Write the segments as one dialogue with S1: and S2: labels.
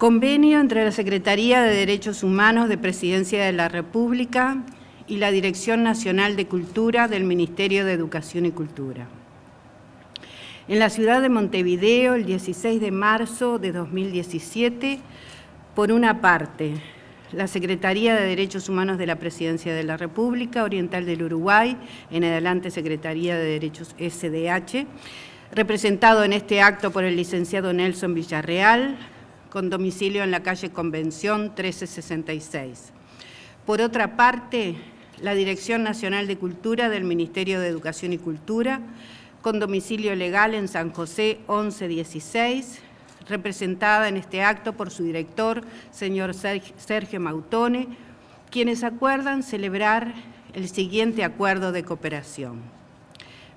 S1: Convenio entre la Secretaría de Derechos Humanos de Presidencia de la República y la Dirección Nacional de Cultura del Ministerio de Educación y Cultura. En la ciudad de Montevideo, el 16 de marzo de 2017, por una parte, la Secretaría de Derechos Humanos de la Presidencia de la República Oriental del Uruguay, en adelante Secretaría de Derechos SDH, representado en este acto por el licenciado Nelson Villarreal, con domicilio en la calle Convención 1366. Por otra parte, la Dirección Nacional de Cultura del Ministerio de Educación y Cultura, con domicilio legal en San José 1116, representada en este acto por su director, señor Sergio Mautone, quienes acuerdan celebrar el siguiente acuerdo de cooperación.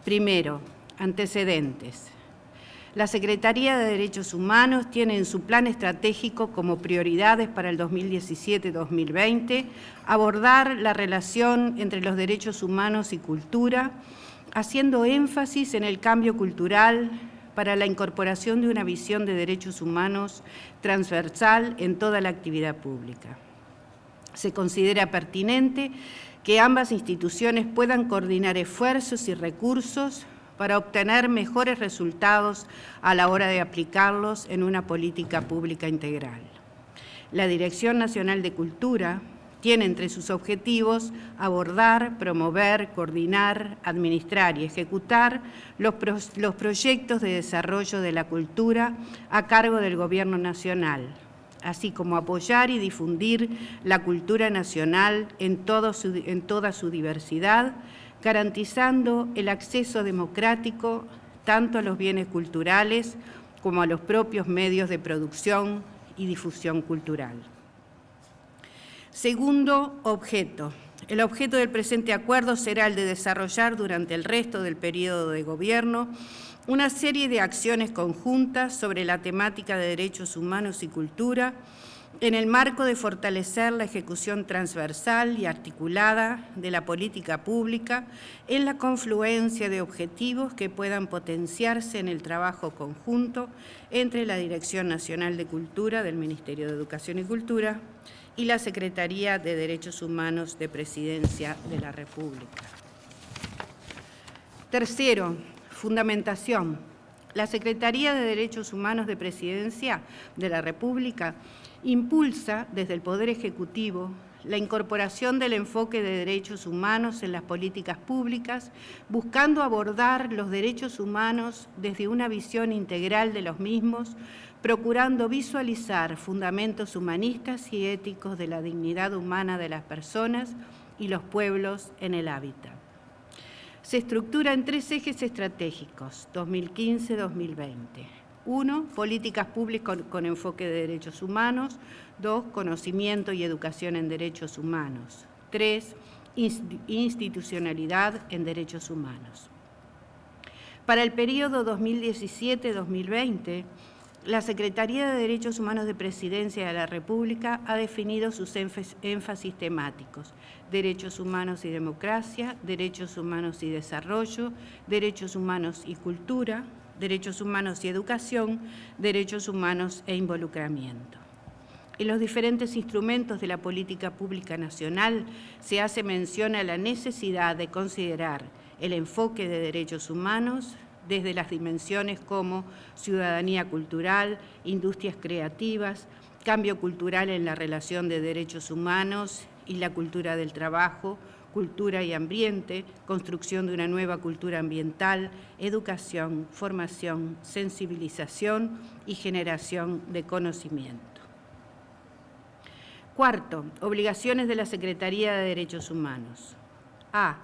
S1: Primero, antecedentes. La Secretaría de Derechos Humanos tiene en su plan estratégico como prioridades para el 2017-2020 abordar la relación entre los derechos humanos y cultura, haciendo énfasis en el cambio cultural para la incorporación de una visión de derechos humanos transversal en toda la actividad pública. Se considera pertinente que ambas instituciones puedan coordinar esfuerzos y recursos para obtener mejores resultados a la hora de aplicarlos en una política pública integral. La Dirección Nacional de Cultura tiene entre sus objetivos abordar, promover, coordinar, administrar y ejecutar los proyectos de desarrollo de la cultura a cargo del Gobierno Nacional, así como apoyar y difundir la cultura nacional en toda su diversidad, garantizando el acceso democrático tanto a los bienes culturales como a los propios medios de producción y difusión cultural. Segundo objeto. El objeto del presente acuerdo será el de desarrollar durante el resto del periodo de gobierno una serie de acciones conjuntas sobre la temática de derechos humanos y cultura en el marco de fortalecer la ejecución transversal y articulada de la política pública en la confluencia de objetivos que puedan potenciarse en el trabajo conjunto entre la Dirección Nacional de Cultura del Ministerio de Educación y Cultura y la Secretaría de Derechos Humanos de Presidencia de la República. Tercero, fundamentación. La Secretaría de Derechos Humanos de Presidencia de la República impulsa desde el Poder Ejecutivo la incorporación del enfoque de derechos humanos en las políticas públicas, buscando abordar los derechos humanos desde una visión integral de los mismos, procurando visualizar fundamentos humanistas y éticos de la dignidad humana de las personas y los pueblos en el hábitat. Se estructura en 3 ejes estratégicos, 2015-2020. 1, políticas públicas con enfoque de derechos humanos. 2, conocimiento y educación en derechos humanos. 3, institucionalidad en derechos humanos. Para el periodo 2017-2020, la Secretaría de Derechos Humanos de Presidencia de la República ha definido sus énfasis temáticos: derechos humanos y democracia, derechos humanos y desarrollo, derechos humanos y cultura, derechos humanos y educación, derechos humanos e involucramiento. En los diferentes instrumentos de la política pública nacional se hace mención a la necesidad de considerar el enfoque de derechos humanos desde las dimensiones como ciudadanía cultural, industrias creativas, cambio cultural en la relación de derechos humanos y la cultura del trabajo, cultura y ambiente, construcción de una nueva cultura ambiental, educación, formación, sensibilización y generación de conocimiento. Cuarto, obligaciones de la Secretaría de Derechos Humanos. A.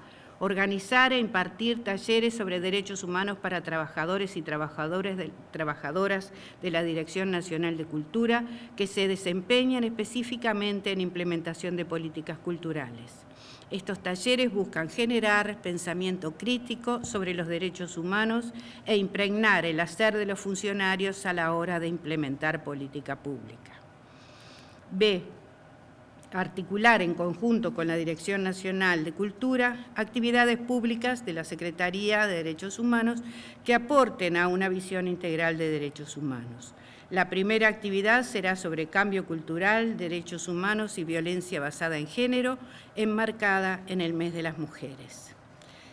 S1: Organizar e impartir talleres sobre derechos humanos para trabajadores y trabajadoras de la Dirección Nacional de Cultura que se desempeñan específicamente en implementación de políticas culturales. Estos talleres buscan generar pensamiento crítico sobre los derechos humanos e impregnar el hacer de los funcionarios a la hora de implementar política pública. B. Articular en conjunto con la Dirección Nacional de Cultura actividades públicas de la Secretaría de Derechos Humanos que aporten a una visión integral de derechos humanos. La primera actividad será sobre cambio cultural, derechos humanos y violencia basada en género, enmarcada en el mes de las mujeres.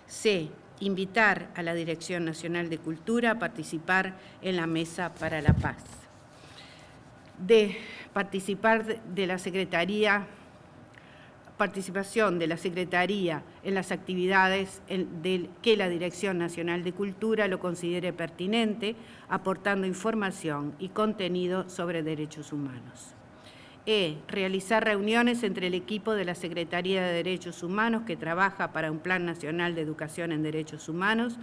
S1: C. Invitar a la Dirección Nacional de Cultura a participar en la Mesa para la Paz. D. Participación de la Secretaría en las actividades que la Dirección Nacional de Cultura lo considere pertinente, aportando información y contenido sobre derechos humanos. E. Realizar reuniones entre el equipo de la Secretaría de Derechos Humanos que trabaja para un Plan Nacional de Educación en Derechos Humanos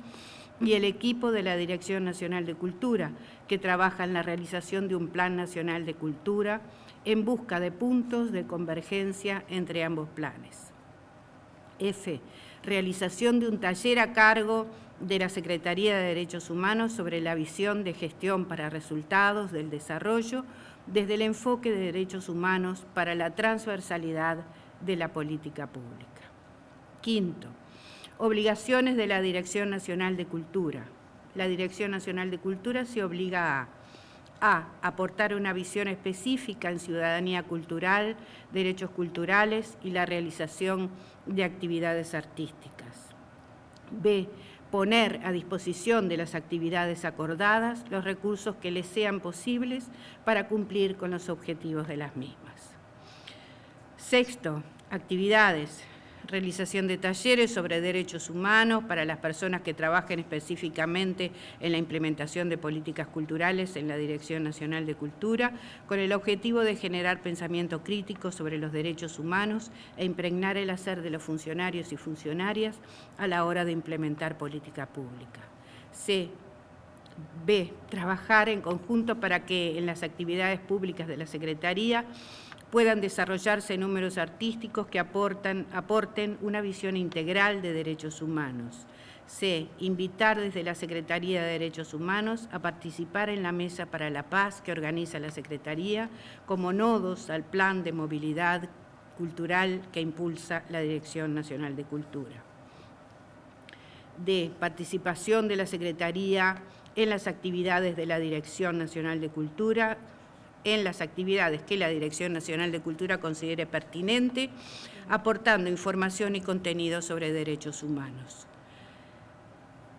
S1: y el equipo de la Dirección Nacional de Cultura que trabaja en la realización de un Plan Nacional de Cultura en busca de puntos de convergencia entre ambos planes. F. Realización de un taller a cargo de la Secretaría de Derechos Humanos sobre la visión de gestión para resultados del desarrollo desde el enfoque de derechos humanos para la transversalidad de la política pública. Quinto, obligaciones de la Dirección Nacional de Cultura. La Dirección Nacional de Cultura se obliga a aportar una visión específica en ciudadanía cultural, derechos culturales y la realización de actividades artísticas. B. Poner a disposición de las actividades acordadas los recursos que les sean posibles para cumplir con los objetivos de las mismas. Sexto, actividades. Realización de talleres sobre derechos humanos para las personas que trabajen específicamente en la implementación de políticas culturales en la Dirección Nacional de Cultura, con el objetivo de generar pensamiento crítico sobre los derechos humanos e impregnar el hacer de los funcionarios y funcionarias a la hora de implementar política pública. B. Trabajar en conjunto para que en las actividades públicas de la Secretaría puedan desarrollarse números artísticos que aporten una visión integral de derechos humanos. C. Invitar desde la Secretaría de Derechos Humanos a participar en la Mesa para la Paz que organiza la Secretaría como nodos al plan de movilidad cultural que impulsa la Dirección Nacional de Cultura. D. Participación de la Secretaría en las actividades de la Dirección Nacional de Cultura, en las actividades que la Dirección Nacional de Cultura considere pertinente, aportando información y contenido sobre derechos humanos.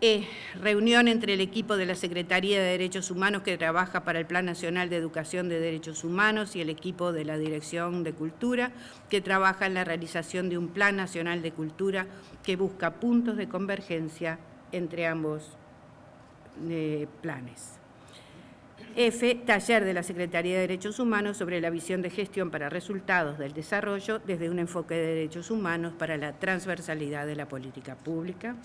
S1: E. Reunión entre el equipo de la Secretaría de Derechos Humanos que trabaja para el Plan Nacional de Educación de Derechos Humanos y el equipo de la Dirección de Cultura que trabaja en la realización de un Plan Nacional de Cultura que busca puntos de convergencia entre ambos planes. F. Taller de la Secretaría de Derechos Humanos sobre la visión de gestión para resultados del desarrollo desde un enfoque de derechos humanos para la transversalidad de la política pública.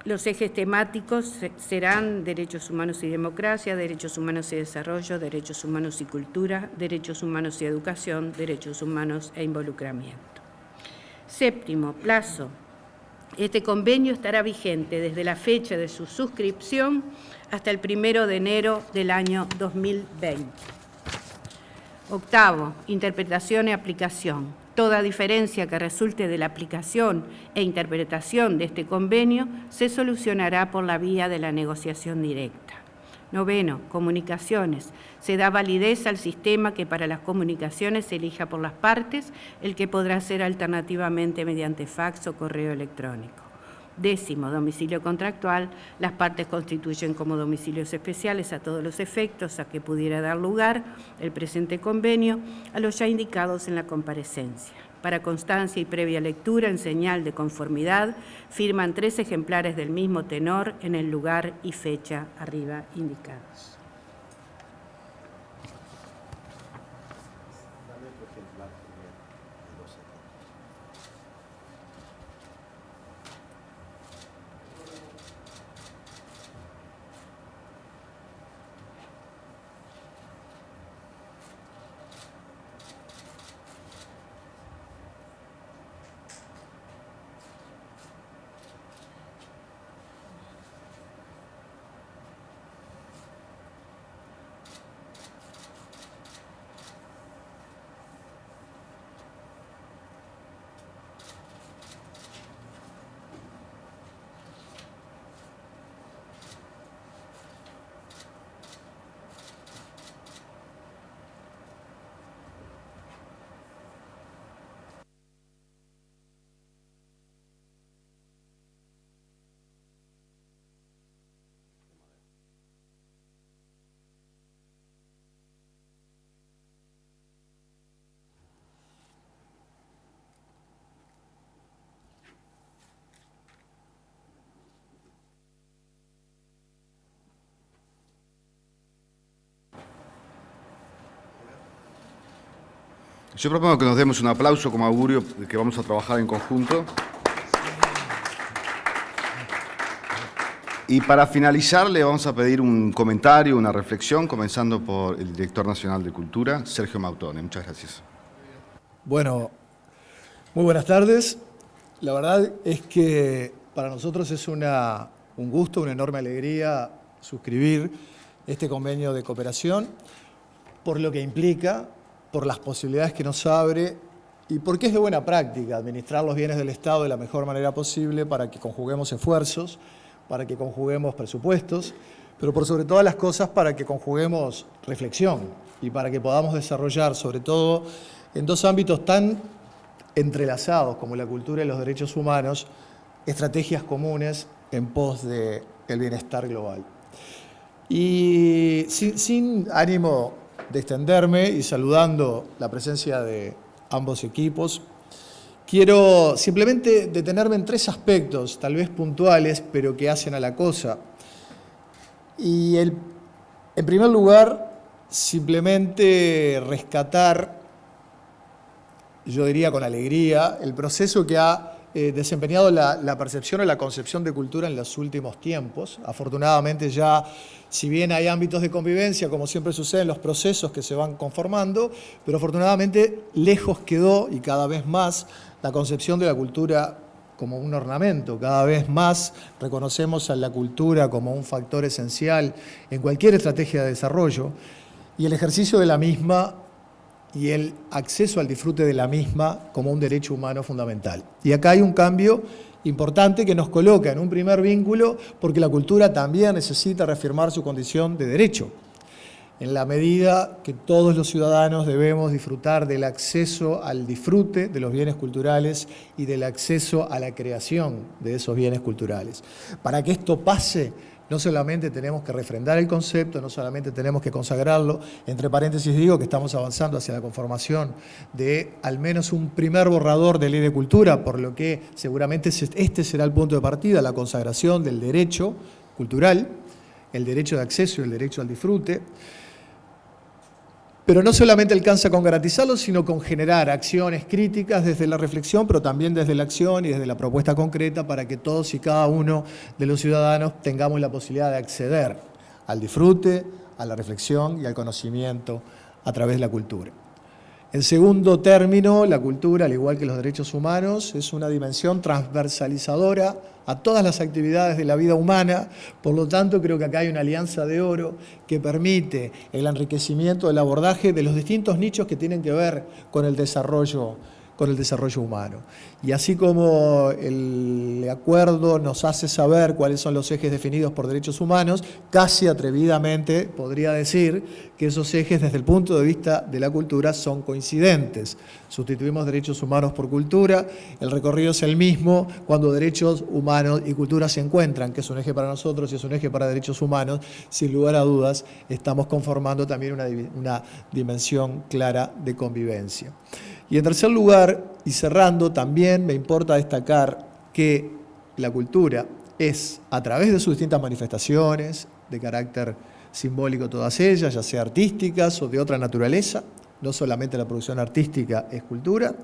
S1: Los ejes temáticos serán derechos humanos y democracia, derechos humanos y desarrollo, derechos humanos y cultura, derechos humanos y educación, derechos humanos e involucramiento. Séptimo, plazo. Este convenio estará vigente desde la fecha de su suscripción hasta el 1 de enero del año 2020. Octavo, interpretación y aplicación. Toda diferencia que resulte de la aplicación e interpretación de este convenio se solucionará por la vía de la negociación directa. Noveno, comunicaciones. Se da validez al sistema que para las comunicaciones se elija por las partes, el que podrá ser alternativamente mediante fax o correo electrónico. Décimo, domicilio contractual. Las partes constituyen como domicilios especiales a todos los efectos a que pudiera dar lugar el presente convenio a los ya indicados en la comparecencia. Para constancia y previa lectura, en señal de conformidad, firman 3 ejemplares del mismo tenor en el lugar y fecha arriba indicados.
S2: Yo propongo que nos demos un aplauso como augurio de que vamos a trabajar en conjunto. Y para finalizar le vamos a pedir un comentario, una reflexión, comenzando por el Director Nacional de Cultura, Sergio Mautone. Muchas gracias.
S3: Bueno, muy buenas tardes. La verdad es que para nosotros es un gusto, una enorme alegría suscribir este convenio de cooperación por lo que implica, por las posibilidades que nos abre y porque es de buena práctica administrar los bienes del Estado de la mejor manera posible para que conjuguemos esfuerzos, para que conjuguemos presupuestos, pero por sobre todas las cosas para que conjuguemos reflexión y para que podamos desarrollar, sobre todo en dos ámbitos tan entrelazados como la cultura y los derechos humanos, estrategias comunes en pos del bienestar global. Y sin ánimo de extenderme y saludando la presencia de ambos equipos, quiero simplemente detenerme en tres aspectos, tal vez puntuales, pero que hacen a la cosa. Y en primer lugar, simplemente rescatar, yo diría con alegría, el proceso que ha desempeñado la percepción o la concepción de cultura en los últimos tiempos. Afortunadamente ya, si bien hay ámbitos de convivencia, como siempre sucede en los procesos que se van conformando, pero afortunadamente lejos quedó y cada vez más la concepción de la cultura como un ornamento. Cada vez más reconocemos a la cultura como un factor esencial en cualquier estrategia de desarrollo y el ejercicio de la misma y el acceso al disfrute de la misma como un derecho humano fundamental. Y acá hay un cambio importante que nos coloca en un primer vínculo porque la cultura también necesita reafirmar su condición de derecho, en la medida que todos los ciudadanos debemos disfrutar del acceso al disfrute de los bienes culturales y del acceso a la creación de esos bienes culturales. Para que esto pase, no solamente tenemos que refrendar el concepto, no solamente tenemos que consagrarlo, entre paréntesis digo que estamos avanzando hacia la conformación de al menos un primer borrador de ley de cultura, por lo que seguramente este será el punto de partida, la consagración del derecho cultural, el derecho de acceso y el derecho al disfrute. Pero no solamente alcanza con garantizarlo, sino con generar acciones críticas desde la reflexión, pero también desde la acción y desde la propuesta concreta para que todos y cada uno de los ciudadanos tengamos la posibilidad de acceder al disfrute, a la reflexión y al conocimiento a través de la cultura. En segundo término, la cultura, al igual que los derechos humanos, es una dimensión transversalizadora a todas las actividades de la vida humana. Por lo tanto, creo que acá hay una alianza de oro que permite el enriquecimiento del abordaje de los distintos nichos que tienen que ver con el desarrollo humano. Y así como el acuerdo nos hace saber cuáles son los ejes definidos por derechos humanos, casi atrevidamente podría decir que esos ejes desde el punto de vista de la cultura son coincidentes. Sustituimos derechos humanos por cultura, el recorrido es el mismo cuando derechos humanos y cultura se encuentran, que es un eje para nosotros y es un eje para derechos humanos. Sin lugar a dudas, estamos conformando también una dimensión clara de convivencia. Y en tercer lugar, y cerrando, también me importa destacar que la cultura es, a través de sus distintas manifestaciones, de carácter simbólico todas ellas, ya sea artísticas o de otra naturaleza, no solamente la producción artística es cultura,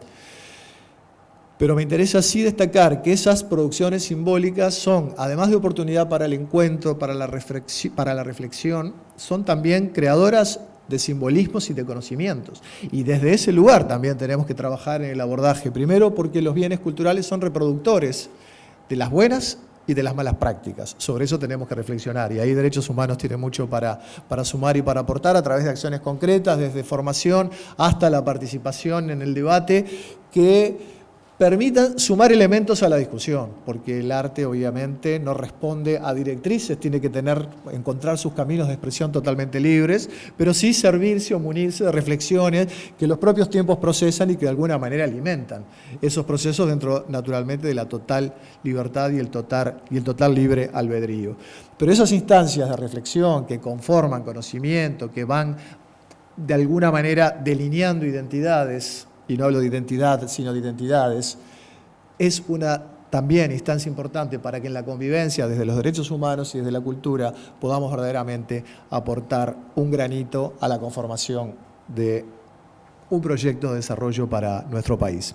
S3: pero me interesa sí destacar que esas producciones simbólicas son, además de oportunidad para el encuentro, para la reflexión, son también creadoras de simbolismos y de conocimientos. Y desde ese lugar también tenemos que trabajar en el abordaje. Primero, porque los bienes culturales son reproductores de las buenas y de las malas prácticas. Sobre eso tenemos que reflexionar. Y ahí Derechos Humanos tiene mucho para sumar y para aportar a través de acciones concretas, desde formación hasta la participación en el debate, que permitan sumar elementos a la discusión, porque el arte obviamente no responde a directrices, tiene que encontrar sus caminos de expresión totalmente libres, pero sí servirse o munirse de reflexiones que los propios tiempos procesan y que de alguna manera alimentan esos procesos dentro naturalmente de la total libertad y el total libre albedrío. Pero esas instancias de reflexión que conforman conocimiento, que van de alguna manera delineando identidades, y no hablo de identidad, sino de identidades, es una también instancia importante para que en la convivencia, desde los derechos humanos y desde la cultura, podamos verdaderamente aportar un granito a la conformación de un proyecto de desarrollo para nuestro país.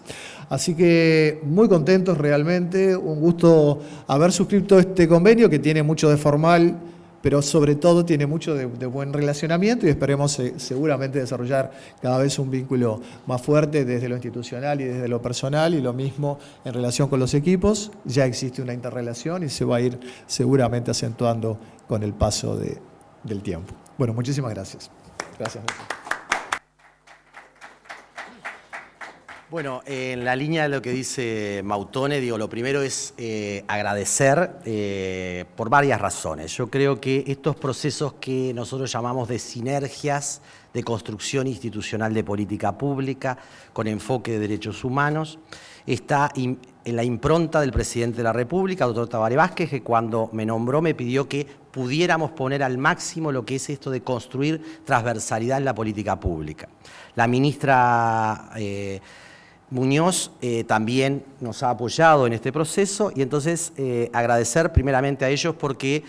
S3: Así que muy contentos realmente, un gusto haber suscrito este convenio que tiene mucho de formal, pero sobre todo tiene mucho de buen relacionamiento y esperemos seguramente desarrollar cada vez un vínculo más fuerte desde lo institucional y desde lo personal, y lo mismo en relación con los equipos. Ya existe una interrelación y se va a ir seguramente acentuando con el paso del tiempo. Bueno, muchísimas gracias. Gracias.
S4: Bueno, en la línea de lo que dice Mautone, lo primero es agradecer por varias razones. Yo creo que estos procesos que nosotros llamamos de sinergias de construcción institucional de política pública con enfoque de derechos humanos, está en la impronta del presidente de la República, doctor Tabaré Vázquez, que cuando me nombró me pidió que pudiéramos poner al máximo lo que es esto de construir transversalidad en la política pública. La ministra Muñoz también nos ha apoyado en este proceso y entonces agradecer primeramente a ellos porque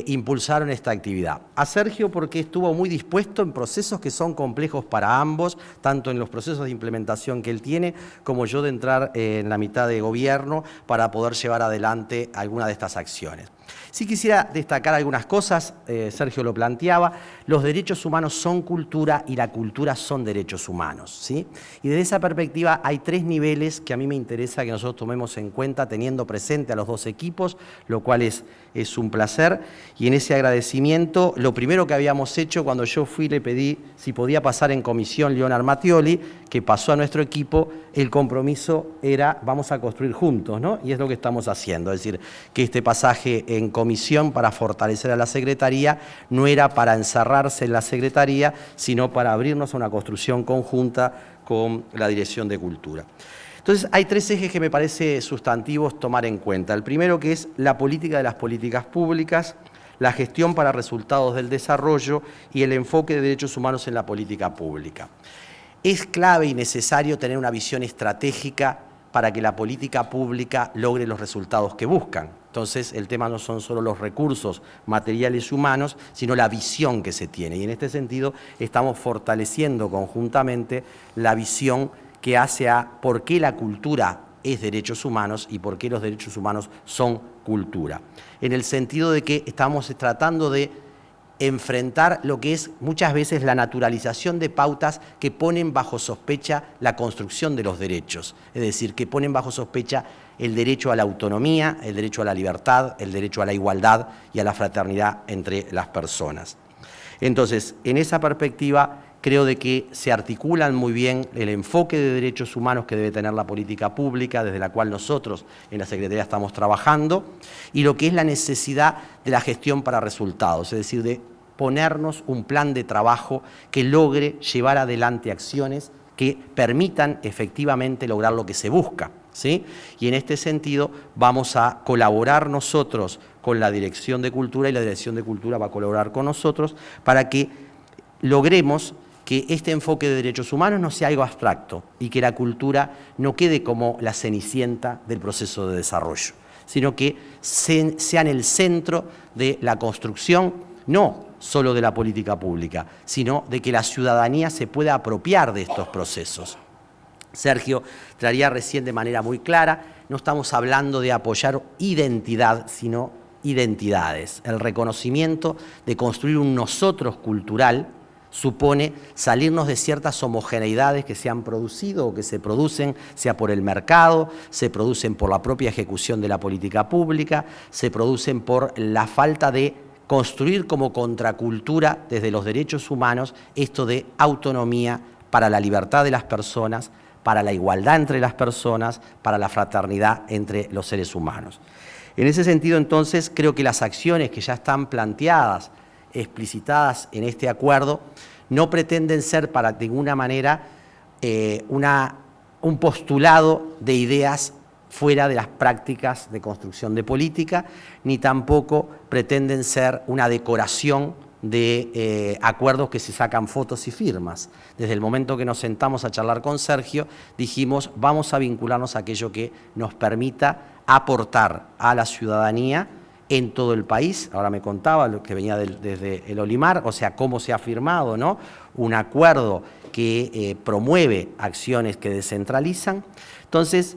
S4: impulsaron esta actividad. A Sergio porque estuvo muy dispuesto en procesos que son complejos para ambos, tanto en los procesos de implementación que él tiene, como yo de entrar en la mitad de gobierno para poder llevar adelante alguna de estas acciones. Sí quisiera destacar algunas cosas, Sergio lo planteaba, los derechos humanos son cultura y la cultura son derechos humanos, ¿sí? Y desde esa perspectiva hay tres niveles que a mí me interesa que nosotros tomemos en cuenta teniendo presente a los dos equipos, lo cual es un placer. Y en ese agradecimiento, lo primero que habíamos hecho cuando yo fui le pedí si podía pasar en comisión Leonard Mattioli, que pasó a nuestro equipo, el compromiso era vamos a construir juntos, ¿no? Y es lo que estamos haciendo, es decir, que este pasaje en comisión para fortalecer a la Secretaría no era para encerrarse en la Secretaría, sino para abrirnos a una construcción conjunta con la Dirección de Cultura. Entonces, hay tres ejes que me parece sustantivos tomar en cuenta. El primero, que es la política de las políticas públicas, la gestión para resultados del desarrollo y el enfoque de derechos humanos en la política pública. Es clave y necesario tener una visión estratégica para que la política pública logre los resultados que buscan. Entonces, el tema no son solo los recursos materiales y humanos, sino la visión que se tiene. Y en este sentido, estamos fortaleciendo conjuntamente la visión que hace a por qué la cultura es derechos humanos y por qué los derechos humanos son cultura. En el sentido de que estamos tratando de enfrentar lo que es muchas veces la naturalización de pautas que ponen bajo sospecha la construcción de los derechos, es decir, que ponen bajo sospecha el derecho a la autonomía, el derecho a la libertad, el derecho a la igualdad y a la fraternidad entre las personas. Entonces, en esa perspectiva, creo de que se articulan muy bien el enfoque de derechos humanos que debe tener la política pública, desde la cual nosotros en la Secretaría estamos trabajando, y lo que es la necesidad de la gestión para resultados, es decir, de ponernos un plan de trabajo que logre llevar adelante acciones que permitan efectivamente lograr lo que se busca, ¿sí? Y en este sentido vamos a colaborar nosotros con la Dirección de Cultura y la Dirección de Cultura va a colaborar con nosotros para que logremos que este enfoque de derechos humanos no sea algo abstracto y que la cultura no quede como la cenicienta del proceso de desarrollo, sino que sean el centro de la construcción, no solo de la política pública, sino de que la ciudadanía se pueda apropiar de estos procesos. Sergio traía recién de manera muy clara, no estamos hablando de apoyar identidad, sino identidades. El reconocimiento de construir un nosotros cultural supone salirnos de ciertas homogeneidades que se han producido o que se producen, sea por el mercado, se producen por la propia ejecución de la política pública, se producen por la falta de construir como contracultura desde los derechos humanos esto de autonomía para la libertad de las personas, para la igualdad entre las personas, para la fraternidad entre los seres humanos. En ese sentido, entonces, creo que las acciones que ya están planteadas, explicitadas en este acuerdo, no pretenden ser para ninguna manera un postulado de ideas fuera de las prácticas de construcción de política, ni tampoco pretenden ser una decoración de acuerdos que se sacan fotos y firmas. Desde el momento que nos sentamos a charlar con Sergio, dijimos vamos a vincularnos a aquello que nos permita aportar a la ciudadanía en todo el país. Ahora me contaba lo que venía desde el Olimar, o sea, cómo se ha firmado, ¿no?, un acuerdo que promueve acciones que descentralizan. Entonces,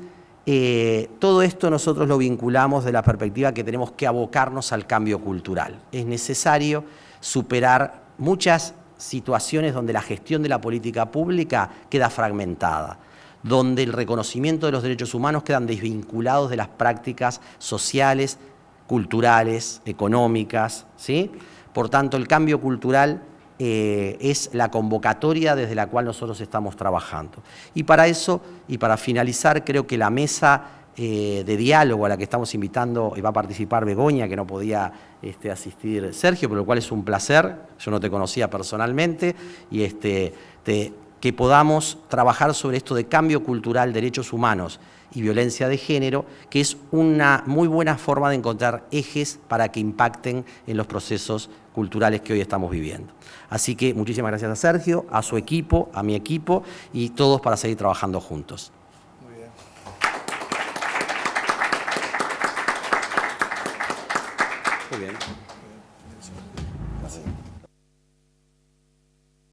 S4: todo esto nosotros lo vinculamos de la perspectiva que tenemos que abocarnos al cambio cultural. Es necesario superar muchas situaciones donde la gestión de la política pública queda fragmentada, donde el reconocimiento de los derechos humanos quedan desvinculados de las prácticas sociales, culturales, económicas, ¿sí? Por tanto, el cambio cultural es la convocatoria desde la cual nosotros estamos trabajando. Y para eso, y para finalizar, creo que la mesa de diálogo a la que estamos invitando, y va a participar Begoña, que no podía asistir Sergio, por lo cual es un placer, yo no te conocía personalmente, y que podamos trabajar sobre esto de cambio cultural, derechos humanos y violencia de género, que es una muy buena forma de encontrar ejes para que impacten en los procesos culturales que hoy estamos viviendo. Así que muchísimas gracias a Sergio, a su equipo, a mi equipo y todos para seguir trabajando juntos.
S3: Muy bien.
S4: Muy bien.